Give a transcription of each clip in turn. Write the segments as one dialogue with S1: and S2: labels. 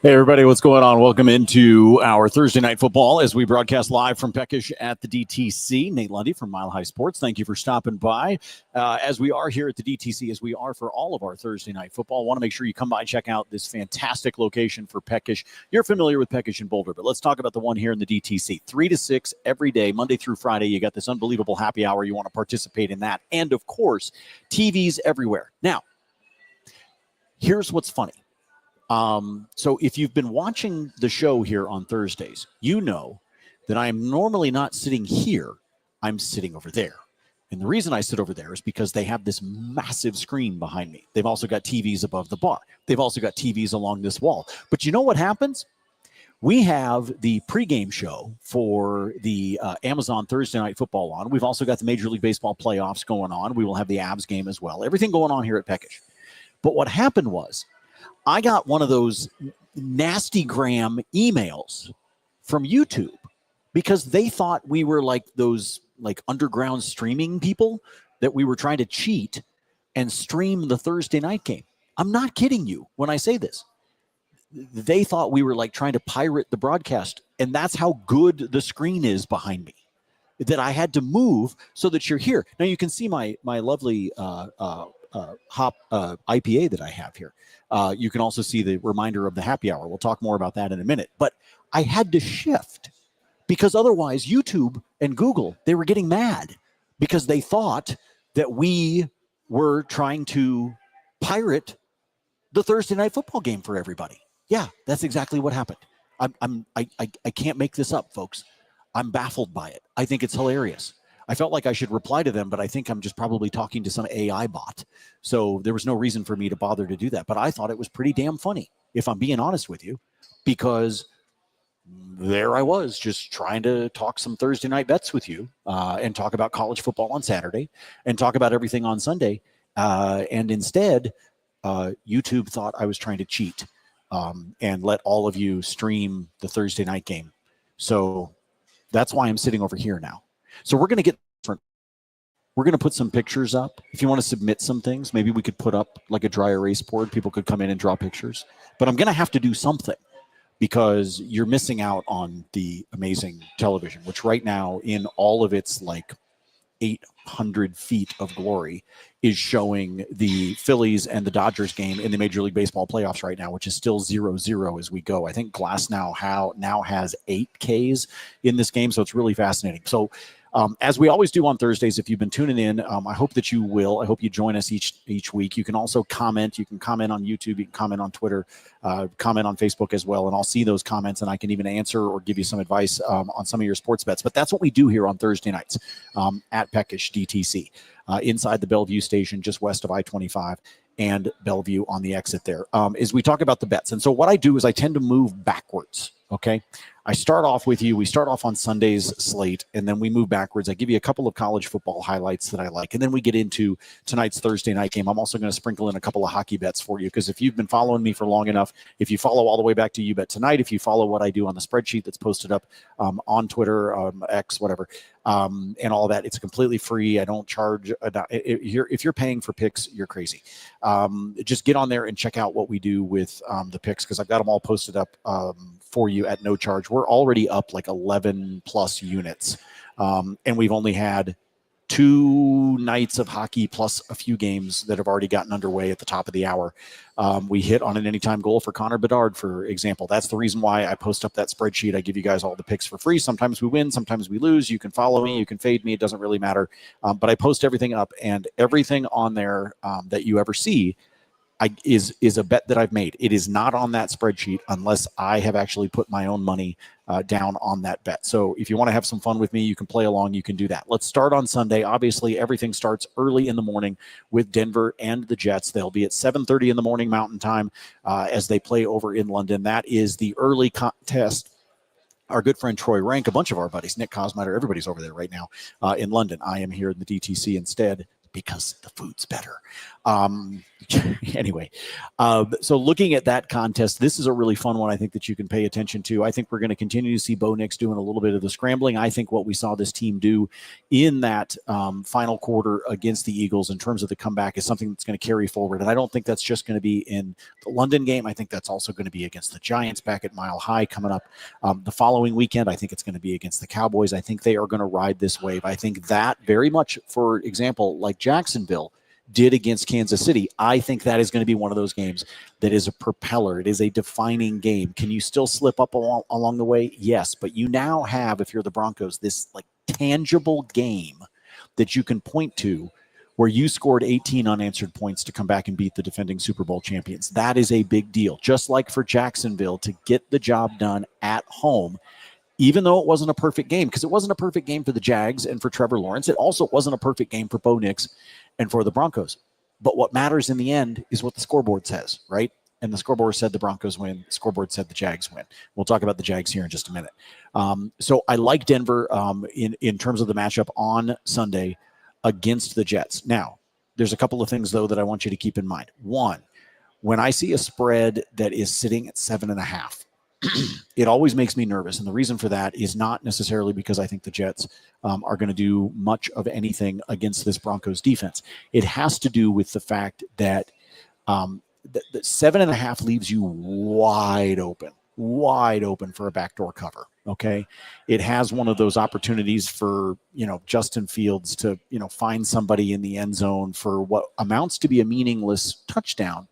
S1: Hey, everybody, what's going on? Welcome into our Thursday Night Football as we broadcast live from Peckish at the DTC. Nate Lundy from Mile High Sports. Thank you for stopping by. As we are here at the DTC, as we are for all of our Thursday Night Football, I want to make sure you come by and check out this fantastic location for Peckish. You're familiar with Peckish and Boulder, but let's talk about the one here in the DTC. 3 to 6 every day, Monday through Friday. You got this unbelievable happy hour. You want to participate in that. And, of course, TVs everywhere. Now, here's what's funny. So if you've been watching the show here on Thursdays, you know that I am normally not sitting here. I'm sitting over there. And the reason I sit over there is because they have this massive screen behind me. They've also got TVs above the bar. They've also got TVs along this wall. But you know what happens? We have the pregame show for the Amazon Thursday Night Football on. We've also got the Major League Baseball playoffs going on. We will have the Abs game as well. Everything going on here at Peckish. But what happened was, I got one of those nasty gram emails from YouTube because they thought we were like those underground streaming people, that we were trying to cheat and stream the Thursday night game. I'm not kidding you when I say this. They thought we were like trying to pirate the broadcast, and that's how good the screen is behind me, that I had to move so that you're here. Now you can see my lovely hop IPA that I have here. You can also see the reminder of the happy hour. We'll talk more about that in a minute. But I had to shift because otherwise YouTube and Google, they were getting mad because they thought that we were trying to pirate the Thursday night football game for everybody. Yeah, that's exactly what happened. I can't make this up, folks. I'm baffled by it. I think it's hilarious. I felt like I should reply to them, but I think I'm just probably talking to some AI bot. So there was no reason for me to bother to do that. But I thought it was pretty damn funny, if I'm being honest with you, because there I was just trying to talk some Thursday night bets with you and talk about college football on Saturday and talk about everything on Sunday. And instead, YouTube thought I was trying to cheat and let all of you stream the Thursday night game. So that's why I'm sitting over here now. So we're going to get different. We're going to put some pictures up. If you want to submit some things, maybe we could put up like a dry erase board. People could come in and draw pictures. But I'm going to have to do something because you're missing out on the amazing television, which right now in all of its like 800 feet of glory is showing the Phillies and the Dodgers game in the Major League Baseball playoffs right now, which is still 0-0 as we go. I think Glass now has 8 Ks in this game, so it's really fascinating. So as we always do on Thursdays, if you've been tuning in, I hope that you will. I hope you join us each week. You can also comment. You can comment on YouTube. You can comment on Twitter, comment on Facebook as well. And I'll see those comments, and I can even answer or give you some advice on some of your sports bets. But that's what we do here on Thursday nights at Peckish DTC, inside the Belleview station, just west of I-25 and Belleview on the exit there, is we talk about the bets. And so what I do is I tend to move backwards, okay? I start off with you. We start off on Sunday's slate, and then we move backwards. I give you a couple of college football highlights that I like, and then we get into tonight's Thursday night game. I'm also going to sprinkle in a couple of hockey bets for you, because if you've been following me for long enough, if you follow all the way back to You Bet Tonight, if you follow what I do on the spreadsheet that's posted up on Twitter, X, whatever, and all that, it's completely free. I don't charge. If you're paying for picks, you're crazy. Just get on there and check out what we do with the picks, because I've got them all posted up for you at no charge. We're already up like 11 plus units, and we've only had 2 nights of hockey plus a few games that have already gotten underway at the top of the hour. We hit on an anytime goal for Connor Bedard, for example. That's the reason why I post up that spreadsheet. I give you guys all the picks for free. Sometimes we win, sometimes we lose. You can follow me, you can fade me. It doesn't really matter. But I post everything up, and everything on there that you ever see is a bet that I've made. It is not on that spreadsheet unless I have actually put my own money down on that bet. So if you want to have some fun with me, you can play along, you can do that. Let's start on Sunday. Obviously, everything starts early in the morning with Denver and the Jets. They'll be at 7:30 in the morning Mountain Time as they play over in London. That is the early contest. Our good friend Troy Rank, a bunch of our buddies, Nick Cosmatter, everybody's over there right now in London. I am here in the DTC instead, because the food's better. Anyway, so looking at that contest, this is a really fun one I think that you can pay attention to. I think we're going to continue to see Bo Nix doing a little bit of the scrambling. I think what we saw this team do in that final quarter against the Eagles in terms of the comeback is something that's going to carry forward. And I don't think that's just going to be in the London game. I think that's also going to be against the Giants back at Mile High coming up the following weekend. I think it's going to be against the Cowboys. I think they are going to ride this wave. I think that very much, for example, like Jacksonville did against Kansas City, I think that is going to be one of those games that is a propeller. It is a defining game. Can you still slip up along the way? Yes, but you now have, if you're the Broncos, this like tangible game that you can point to where you scored 18 unanswered points to come back and beat the defending Super Bowl champions. That is a big deal. Just like for Jacksonville to get the job done at home, even though it wasn't a perfect game, because it wasn't a perfect game for the Jags and for Trevor Lawrence. It also wasn't a perfect game for Bo Nix and for the Broncos. But what matters in the end is what the scoreboard says, right? And the scoreboard said the Broncos win. The scoreboard said the Jags win. We'll talk about the Jags here in just a minute. So I like Denver in terms of the matchup on Sunday against the Jets. Now, there's a couple of things, though, that I want you to keep in mind. One, when I see a spread that is sitting at 7.5, it always makes me nervous. And the reason for that is not necessarily because I think the Jets are going to do much of anything against this Broncos defense. It has to do with the fact that the 7.5 leaves you wide open for a backdoor cover. Okay. It has one of those opportunities for, Justin Fields to, find somebody in the end zone for what amounts to be a meaningless touchdown,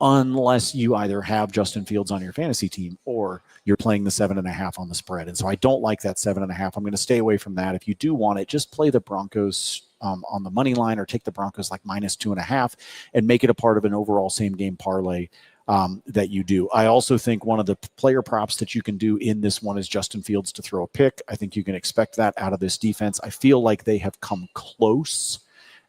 S1: unless you either have Justin Fields on your fantasy team or you're playing the 7.5 on the spread. And so I don't like that 7.5. I'm going to stay away from that. If you do want it, just play the Broncos on the money line, or take the Broncos like -2.5 and make it a part of an overall same game parlay that you do. I also think one of the player props that you can do in this one is Justin Fields to throw a pick. I think you can expect that out of this defense. I feel like they have come close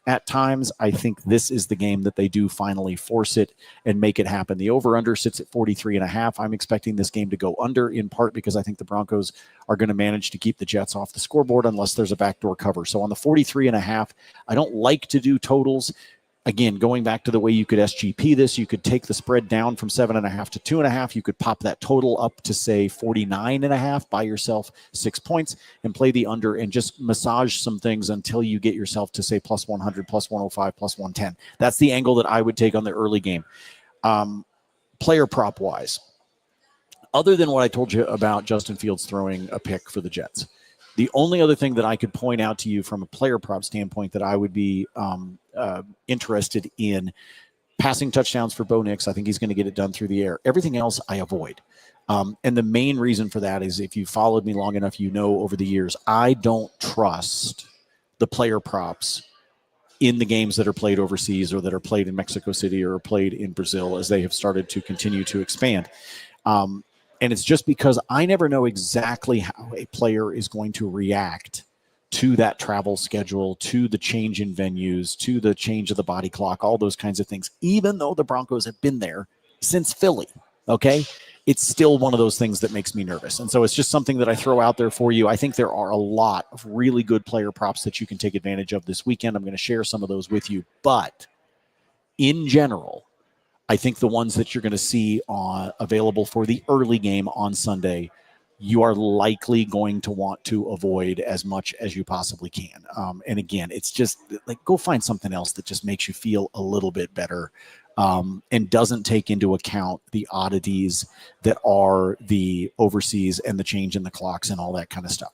S1: at times. I think this is the game that they do finally force it and make it happen. The over-under sits at 43.5. I'm expecting this game to go under, in part because I think the Broncos are going to manage to keep the Jets off the scoreboard unless there's a backdoor cover. So on the 43.5, I don't like to do totals. Again, going back to the way you could SGP this, you could take the spread down from 7.5 to 2.5. You could pop that total up to, say, 49.5, buy yourself 6 points, and play the under and just massage some things until you get yourself to, say, +100, +105, +110. That's the angle that I would take on the early game. Player prop-wise, other than what I told you about Justin Fields throwing a pick for the Jets, the only other thing that I could point out to you from a player prop standpoint that I would be interested in, passing touchdowns for Bo Nix. I think he's going to get it done through the air. Everything else I avoid. And the main reason for that is, if you followed me long enough, over the years, I don't trust the player props in the games that are played overseas or that are played in Mexico City or played in Brazil, as they have started to continue to expand. And it's just because I never know exactly how a player is going to react to that travel schedule, to the change in venues, to the change of the body clock, all those kinds of things. Even though the Broncos have been there since Philly, okay, it's still one of those things that makes me nervous. And so it's just something that I throw out there for you. I think there are a lot of really good player props that you can take advantage of this weekend. I'm going to share some of those with you. But in general, I think the ones that you're going to see available for the early game on Sunday, you are likely going to want to avoid as much as you possibly can. And again, it's just like, go find something else that just makes you feel a little bit better and doesn't take into account the oddities that are the overseas and the change in the clocks and all that kind of stuff.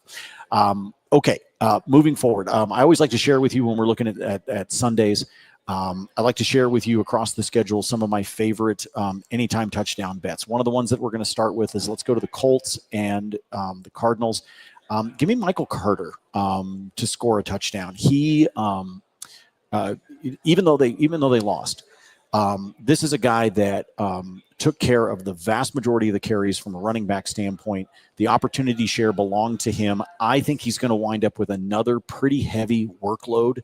S1: Okay, moving forward. I always like to share with you when we're looking at Sundays. I like to share with you across the schedule some of my favorite anytime touchdown bets. One of the ones that we're going to start with is, let's go to the Colts and the Cardinals. Give me Michael Carter to score a touchdown. He, even though they lost, this is a guy that took care of the vast majority of the carries from a running back standpoint. The opportunity share belonged to him. I think he's going to wind up with another pretty heavy workload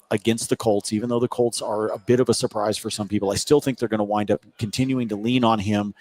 S1: against the Colts. Even though the Colts are a bit of a surprise for some people, I still think they're going to wind up continuing to lean on him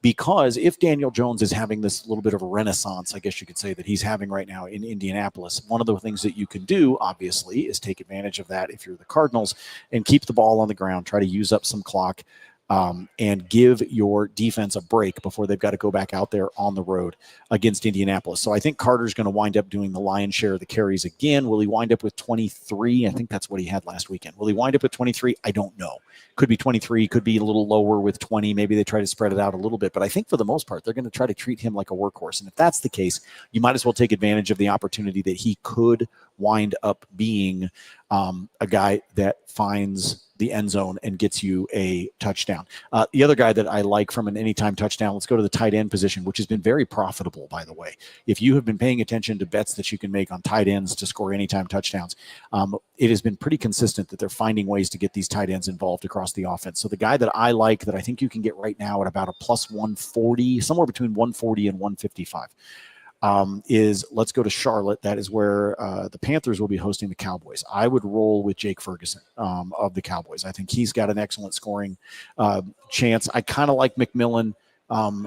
S1: because if Daniel Jones is having this little bit of a renaissance, I guess you could say, that he's having right now in Indianapolis, one of the things that you can do, obviously, is take advantage of that if you're the Cardinals and keep the ball on the ground, try to use up some clock, and give your defense a break before they've got to go back out there on the road against Indianapolis. So I think Carter's going to wind up doing the lion's share of the carries again. Will he wind up with 23? I think that's what he had last weekend. Will he wind up with 23? I don't know. Could be 23, could be a little lower with 20. Maybe they try to spread it out a little bit. But I think for the most part, they're going to try to treat him like a workhorse. And if that's the case, you might as well take advantage of the opportunity that he could wind up being a guy that finds the end zone and gets you a touchdown. The other guy that I like from an anytime touchdown, let's go to the tight end position, which has been very profitable, by the way. If you have been paying attention to bets that you can make on tight ends to score anytime touchdowns, it has been pretty consistent that they're finding ways to get these tight ends involved across the offense. So the guy that I like, that I think you can get right now at about a plus 140, somewhere between 140 and 155, is, let's go to Charlotte. That is where the Panthers will be hosting the Cowboys. I would roll with Jake Ferguson of the Cowboys. I think he's got an excellent scoring chance. I kind of like McMillan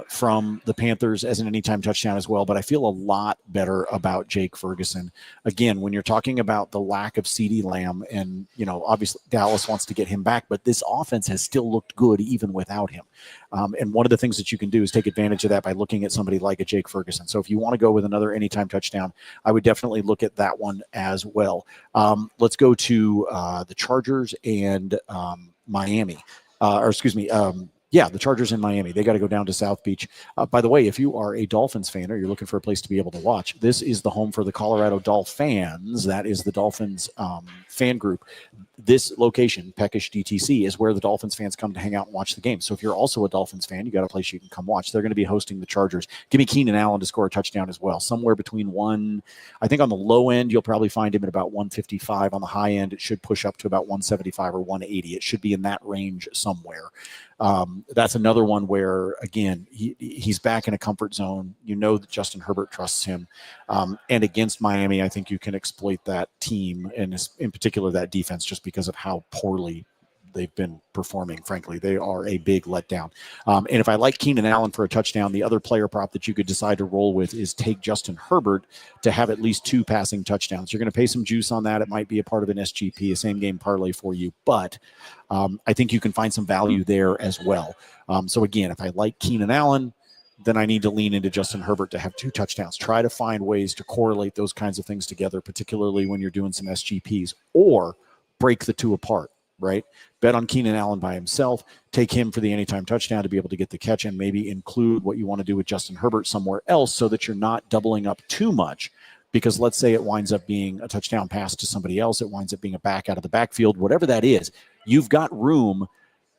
S1: from the Panthers as an anytime touchdown as well, but I feel a lot better about Jake Ferguson. Again, when you're talking about the lack of CeeDee Lamb, and, obviously Dallas wants to get him back, but this offense has still looked good even without him. And one of the things that you can do is take advantage of that by looking at somebody like a Jake Ferguson. So if you want to go with another anytime touchdown, I would definitely look at that one as well. Let's go to the Chargers and Miami. The Chargers in Miami. They got to go down to South Beach. By the way, if you are a Dolphins fan or you're looking for a place to be able to watch, this is the home for the Colorado Dolphins. That is the Dolphins fan group. This location, Peckish DTC, is where the Dolphins fans come to hang out and watch the game. So if you're also a Dolphins fan, you got a place you can come watch. They're going to be hosting the Chargers. Give me Keenan Allen to score a touchdown as well. Somewhere between I think on the low end, you'll probably find him at about 155. On the high end, it should push up to about 175 or 180. It should be in that range somewhere. That's another one where, again, he's back in a comfort zone. You know that Justin Herbert trusts him. And against Miami, I think you can exploit that team, and in particular that defense, just because of how poorly they've been performing. Frankly, they are a big letdown. And if I like Keenan Allen for a touchdown, the other player prop that you could decide to roll with is take Justin Herbert to have at least 2 passing touchdowns. You're going to pay some juice on that. It might be a part of an SGP, a same game parlay for you, but I think you can find some value there as well. So again, if I like Keenan Allen, then I need to lean into Justin Herbert to have 2 touchdowns. Try to find ways to correlate those kinds of things together, particularly when you're doing some SGPs, or break the two apart, right? Bet on Keenan Allen by himself, take him for the anytime touchdown to be able to get the catch, and maybe include what you want to do with Justin Herbert somewhere else so that you're not doubling up too much. Because let's say it winds up being a touchdown pass to somebody else, it winds up being a back out of the backfield, whatever that is, you've got room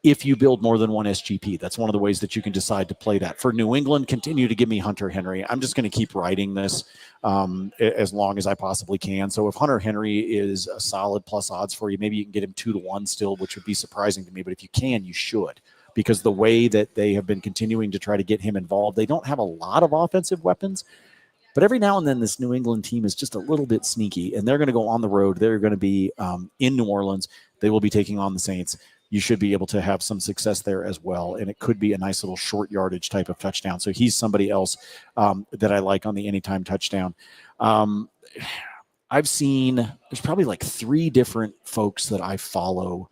S1: if you build more than one SGP. That's one of the ways that you can decide to play that. For New England, continue to give me Hunter Henry. I'm just going to keep writing this as long as I possibly can. So if Hunter Henry is a solid plus odds for you, maybe you can get him 2-1 still, which would be surprising to me. But if you can, you should. Because the way that they have been continuing to try to get him involved, they don't have a lot of offensive weapons. But every now and then, this New England team is just a little bit sneaky, and they're going to go on the road. They're going to be in New Orleans. They will be taking on the Saints. You should be able to have some success there as well, and it could be a nice little short yardage type of touchdown. So he's somebody else that I like on the anytime touchdown. I've seen there's probably like 3 different folks that I follow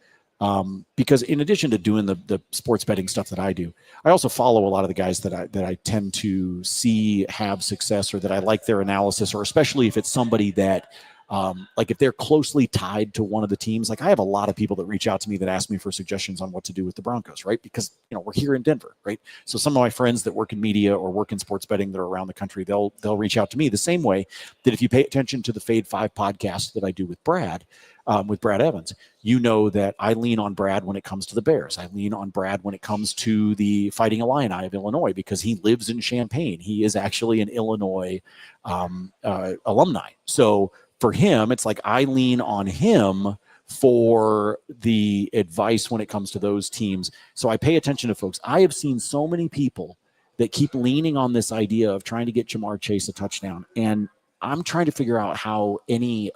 S1: because in addition to doing the sports betting stuff that I do, I also follow a lot of the guys that I tend to see have success, or that I like their analysis, or especially if it's somebody that like if they're closely tied to one of the teams. Like I have a lot of people that reach out to me that ask me for suggestions on what to do with the Broncos, right? Because, we're here in Denver, right? So some of my friends that work in media or work in sports betting that are around the country, they'll reach out to me the same way that if you pay attention to the Fade 5 podcast that I do with Brad Evans, that I lean on Brad when it comes to the Bears. I lean on Brad when it comes to the Fighting Illini of Illinois, because he lives in Champaign. He is actually an Illinois alumni. So for him, it's like I lean on him for the advice when it comes to those teams. So I pay attention to folks. I have seen so many people that keep leaning on this idea of trying to get Jamar Chase a touchdown. And I'm trying to figure out how anybody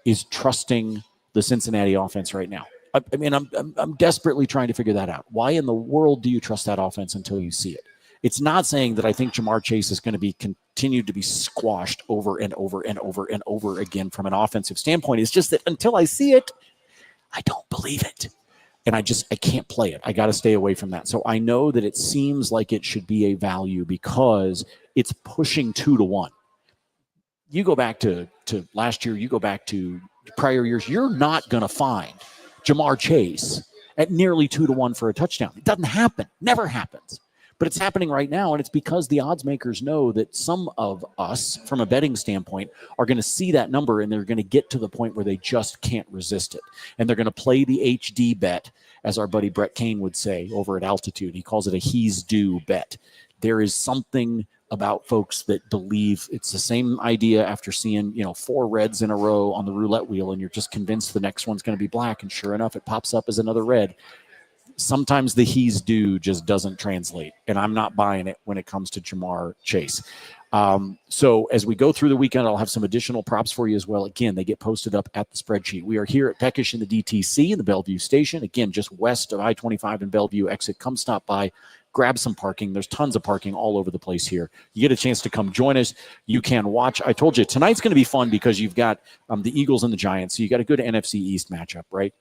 S1: is trusting the Cincinnati offense right now. I mean, I'm desperately trying to figure that out. Why in the world do you trust that offense until you see it? It's not saying that I think Jamar Chase is going to be continued to be squashed over and over and over and over again from an offensive standpoint. It's just that until I see it, I don't believe it. And I can't play it. I got to stay away from that. So I know that it seems like it should be a value because it's pushing 2-1. You go back to last year, you go back to prior years, you're not going to find Jamar Chase at nearly 2-1 for a touchdown. It doesn't happen. Never happens. But it's happening right now, and it's because the odds makers know that some of us, from a betting standpoint, are going to see that number, and they're going to get to the point where they just can't resist it. And they're going to play the HD bet, as our buddy Brett Kane would say over at Altitude. He calls it a he's due bet. There is something about folks that believe it's the same idea after seeing, 4 reds in a row on the roulette wheel, and you're just convinced the next one's going to be black, and sure enough, it pops up as another red. Sometimes the he's due just doesn't translate, and I'm not buying it when it comes to Jamar Chase. So as we go through the weekend, I'll have some additional props for you as well. Again, they get posted up at the spreadsheet. We are here at Peckish in the DTC in the Belleview station. Again, just west of I-25 and Belleview exit. Come stop by. Grab some parking. There's tons of parking all over the place here. You get a chance to come join us. You can watch. I told you, tonight's going to be fun because you've got the Eagles and the Giants. So you got a good NFC East matchup, right?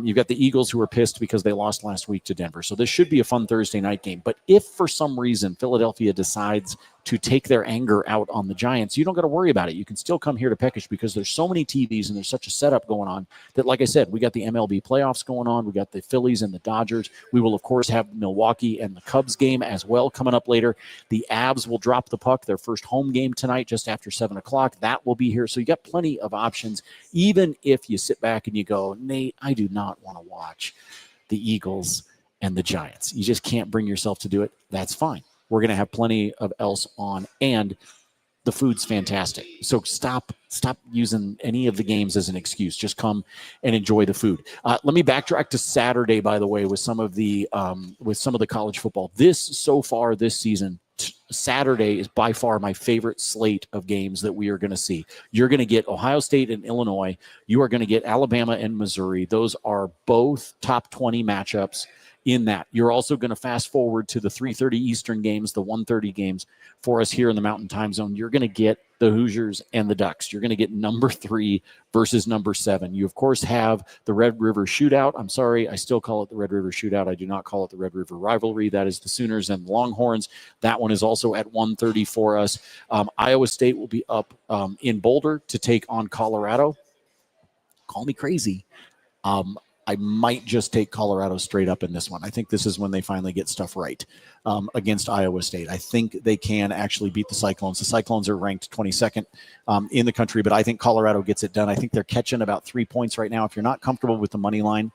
S1: You've got the Eagles who are pissed because they lost last week to Denver. So this should be a fun Thursday night game. But if for some reason Philadelphia decides to take their anger out on the Giants, you don't got to worry about it. You can still come here to Peckish because there's so many TVs and there's such a setup going on that, like I said, we got the MLB playoffs going on. We got the Phillies and the Dodgers. We will, of course, have Milwaukee and the Cubs game as well coming up later. The Avs will drop the puck, their first home game tonight just after 7 o'clock. That will be here. So you got plenty of options, even if you sit back and you go, Nate, I do not want to watch the Eagles and the Giants. You just can't bring yourself to do it. That's fine. We're going to have plenty of else on, and the food's fantastic. So stop using any of the games as an excuse. Just come and enjoy the food. Let me backtrack to Saturday, by the way, with some of the college football. So far this season, Saturday is by far my favorite slate of games that we are going to see. You're going to get Ohio State and Illinois. You are going to get Alabama and Missouri. Those are both top 20 matchups. In that, you're also going to fast forward to the 3:30 Eastern games, the 1:30 games for us here in the Mountain Time Zone. You're going to get the Hoosiers and the Ducks. You're going to get number 3 versus number 7. You, of course, have the Red River Shootout. I'm sorry, I still call it the Red River Shootout. I do not call it the Red River Rivalry. That is the Sooners and the Longhorns. That one is also at 1:30 for us. Iowa State will be up in Boulder to take on Colorado. Call me crazy. I might just take Colorado straight up in this one. I think this is when they finally get stuff right against Iowa State. I think they can actually beat the Cyclones. The Cyclones are ranked 22nd in the country, but I think Colorado gets it done. I think they're catching about 3 points right now. If you're not comfortable with the money line,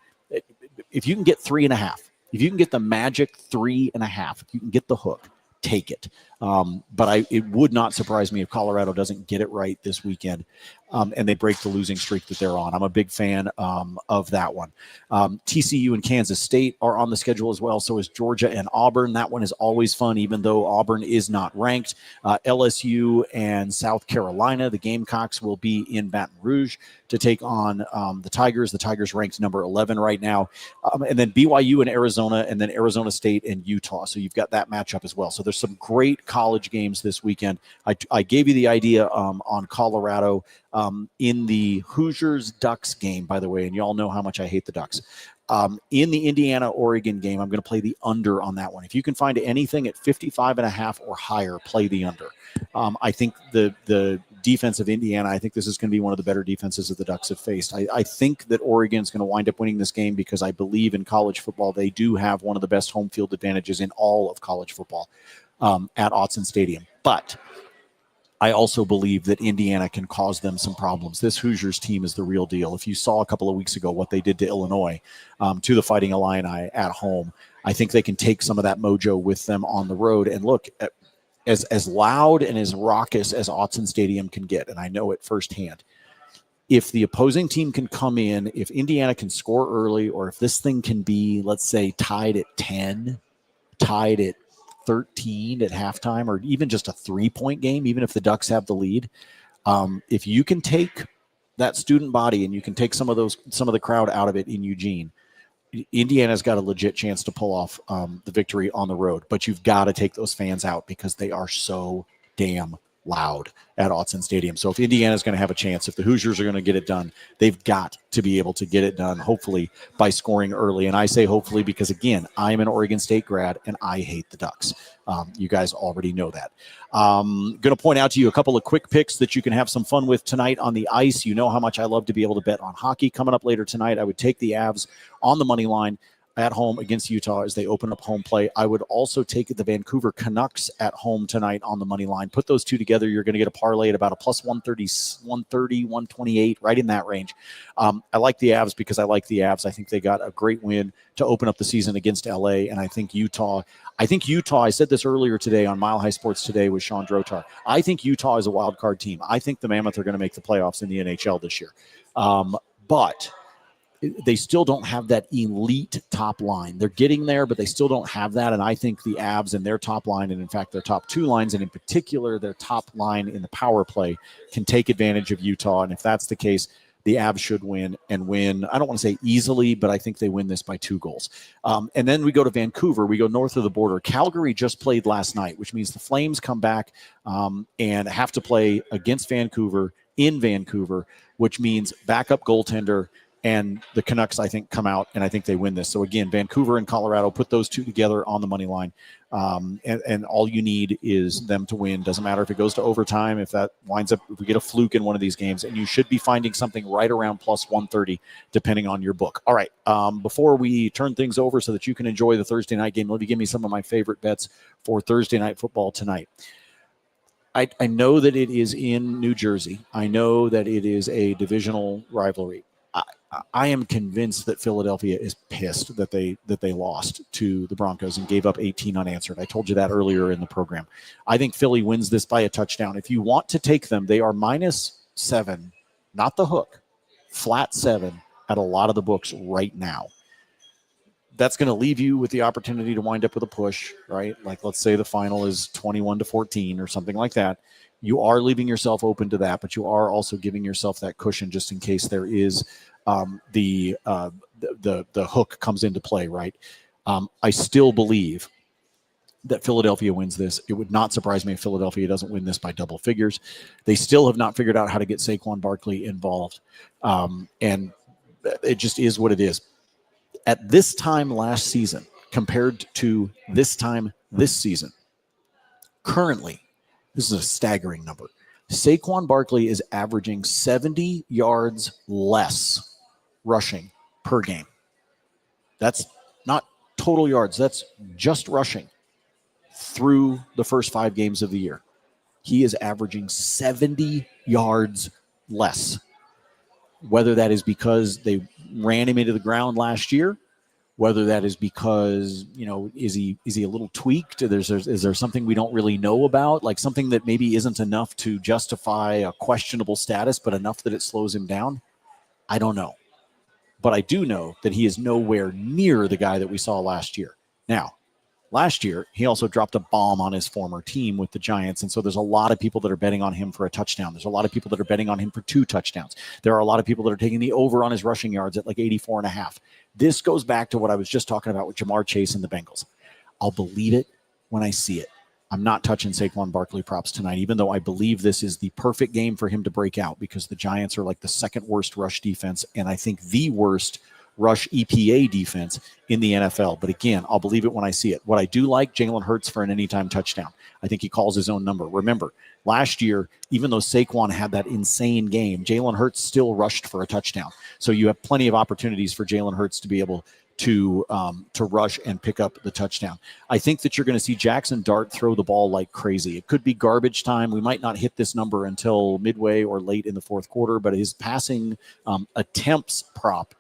S1: if you can get 3.5, if you can get the magic 3.5, if you can get the hook, take it. But it would not surprise me if Colorado doesn't get it right this weekend and they break the losing streak that they're on. I'm a big fan of that one. TCU and Kansas State are on the schedule as well. So is Georgia and Auburn. That one is always fun, even though Auburn is not ranked. LSU and South Carolina. The Gamecocks will be in Baton Rouge to take on the Tigers. The Tigers ranked number 11 right now. And then BYU and Arizona, and then Arizona State and Utah. So you've got that matchup as well. So there's some great college games this weekend. I gave you the idea on Colorado in the Hoosiers-Ducks game, by the way, and y'all know how much I hate the Ducks. In the Indiana-Oregon game, I'm going to play the under on that one. If you can find anything at 55.5 or higher, play the under. I think the defense of Indiana, I think this is going to be one of the better defenses that the Ducks have faced. I think that Oregon's going to wind up winning this game because I believe in college football they do have one of the best home field advantages in all of college football at Autzen Stadium. But I also believe that Indiana can cause them some problems. This Hoosiers team is the real deal. If you saw a couple of weeks ago what they did to Illinois, to the Fighting Illini at home, I think they can take some of that mojo with them on the road. And look, as loud and as raucous as Autzen Stadium can get, and I know it firsthand, if the opposing team can come in, if Indiana can score early, or if this thing can be, let's say, tied at 10, tied at 13 at halftime, or even just a 3-point game, even if the Ducks have the lead, if you can take that student body and you can take some of the crowd out of it in Eugene, Indiana's got a legit chance to pull off the victory on the road, but you've got to take those fans out because they are so damn loud at Autzen Stadium. So if Indiana's going to have a chance, if the Hoosiers are going to get it done, they've got to be able to get it done, hopefully, by scoring early. And I say hopefully because, again, I'm an Oregon State grad, and I hate the Ducks. You guys already know that. Going to point out to you a couple of quick picks that you can have some fun with tonight on the ice. You know how much I love to be able to bet on hockey. Coming up later tonight, I would take the Avs on the money line at home against Utah as they open up home play. I would also take the Vancouver Canucks at home tonight on the money line. Put those two together, you're going to get a parlay at about a plus 130, 128, right in that range. I like the Avs because I like the Avs. I think they got a great win to open up the season against LA, and I think Utah, I said this earlier today on Mile High Sports Today with Sean Drotar. I think Utah is a wild card team. I think the Mammoth are going to make the playoffs in the NHL this year. But they still don't have that elite top line. They're getting there, but they still don't have that. And I think the Avs and their top line, and in fact their top two lines, and in particular their top line in the power play, can take advantage of Utah. And if that's the case, the Avs should win, and win, I don't want to say easily, but I think they win this by 2 goals. And then we go to Vancouver. We go north of the border. Calgary just played last night, which means the Flames come back and have to play against Vancouver in Vancouver, which means backup goaltender. And the Canucks, I think, come out, and I think they win this. So, again, Vancouver and Colorado, put those two together on the money line. And all you need is them to win. Doesn't matter if it goes to overtime, if that winds up, if we get a fluke in one of these games. And you should be finding something right around plus 130, depending on your book. All right, before we turn things over so that you can enjoy the Thursday night game, let me give me some of my favorite bets for Thursday night football tonight. I know that it is in New Jersey. I know that it is a divisional rivalry. I am convinced that Philadelphia is pissed that they lost to the Broncos and gave up 18 unanswered. I told you that earlier in the program. I think Philly wins this by a touchdown. If you want to take them, they are -7, not the hook, flat 7 at a lot of the books right now. That's going to leave you with the opportunity to wind up with a push, right? Like, let's say the final is 21-14 or something like that. You are leaving yourself open to that, but you are also giving yourself that cushion just in case there is the hook comes into play, right? I still believe that Philadelphia wins this. It would not surprise me if Philadelphia doesn't win this by double figures. They still have not figured out how to get Saquon Barkley involved, and it just is what it is. At this time last season, compared to this time this season, currently, this is a staggering number. Saquon Barkley is averaging 70 yards less rushing per game. That's not total yards. That's just rushing through the first 5 games of the year. He is averaging 70 yards less. Whether that is because they ran him into the ground last year, whether that is because, is he a little tweaked? Is there something we don't really know about, like something that maybe isn't enough to justify a questionable status, but enough that it slows him down? I don't know. But I do know that he is nowhere near the guy that we saw last year. Now, last year, he also dropped a bomb on his former team with the Giants, and so there's a lot of people that are betting on him for a touchdown. There's a lot of people that are betting on him for 2 touchdowns. There are a lot of people that are taking the over on his rushing yards at like 84.5. This goes back to what I was just talking about with Jamar Chase and the Bengals. I'll believe it when I see it. I'm not touching Saquon Barkley props tonight, even though I believe this is the perfect game for him to break out, because the Giants are like the second worst rush defense, and I think the worst rush EPA defense in the NFL. But again, I'll believe it when I see it. What I do like, Jalen Hurts for an anytime touchdown. I think he calls his own number. Remember, last year, even though Saquon had that insane game, Jalen Hurts still rushed for a touchdown. So you have plenty of opportunities for Jalen Hurts to be able to rush and pick up the touchdown. I think that you're going to see Jackson Dart throw the ball like crazy. It could be garbage time. We might not hit this number until midway or late in the fourth quarter, but his passing attempts prop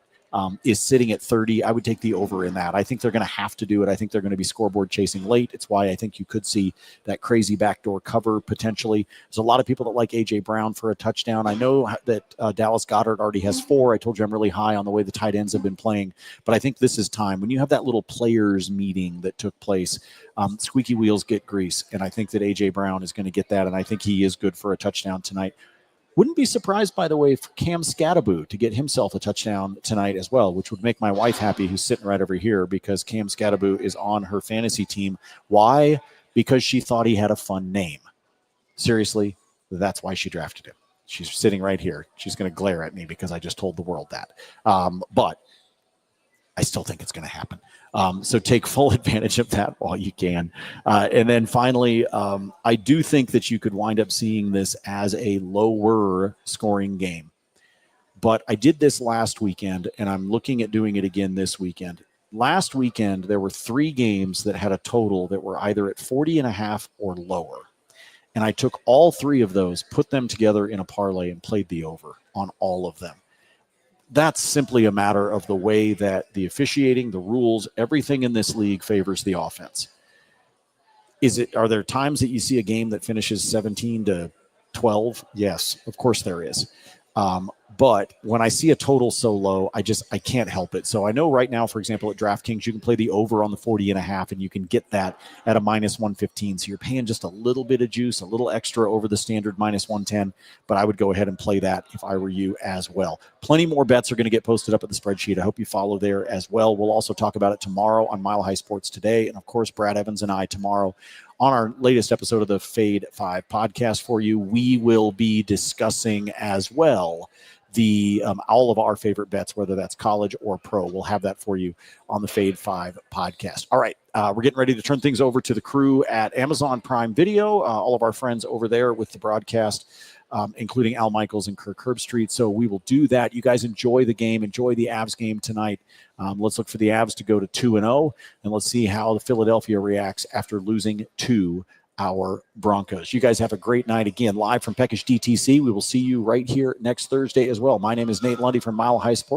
S1: is sitting at 30. I would take the over in that. I think they're going to have to do it. I think they're going to be scoreboard chasing late. It's why I think you could see that crazy backdoor cover potentially. There's a lot of people that like A.J. Brown for a touchdown. I know that Dallas Goedert already has 4. I told you I'm really high on the way the tight ends have been playing, but I think this is time. When you have that little players meeting that took place, squeaky wheels get grease, and I think that A.J. Brown is going to get that, and I think he is good for a touchdown tonight. Wouldn't be surprised, by the way, for Cam Scattaboo to get himself a touchdown tonight as well, which would make my wife happy, who's sitting right over here, because Cam Scattaboo is on her fantasy team. Why? Because she thought he had a fun name. Seriously, that's why she drafted him. She's sitting right here. She's going to glare at me because I just told the world that. But I still think it's going to happen. So take full advantage of that while you can. And then finally, I do think that you could wind up seeing this as a lower scoring game. But I did this last weekend, and I'm looking at doing it again this weekend. Last weekend, there were 3 games that had a total that were either at 40.5 or lower. And I took all 3 of those, put them together in a parlay, and played the over on all of them. That's simply a matter of the way that the officiating, the rules, everything in this league favors the offense. Are there times that you see a game that finishes 17-12? Yes, of course there is. But when I see a total so low, I can't help it. So I know right now, for example, at DraftKings, you can play the over on the 40.5, and you can get that at a -115. So you're paying just a little bit of juice, a little extra over the standard -110. But I would go ahead and play that if I were you as well. Plenty more bets are going to get posted up at the spreadsheet. I hope you follow there as well. We'll also talk about it tomorrow on Mile High Sports Today. And of course, Brad Evans and I tomorrow on our latest episode of the Fade 5 podcast for you. We will be discussing as well the all of our favorite bets, whether that's college or pro. We'll have that for you on the Fade 5 podcast. All right, we're getting ready to turn things over to the crew at Amazon Prime Video, all of our friends over there with the broadcast, including Al Michaels and Kirk Herbstreit. So we will do that. You guys enjoy the game. Enjoy the Avs game tonight. Let's look for the Avs to go to 2-0, and let's see how the Philadelphia reacts after losing to our Broncos. You guys have a great night. Again, live from Peckish DTC. We will see you right here next Thursday as well. My name is Nate Lundy from Mile High Sports.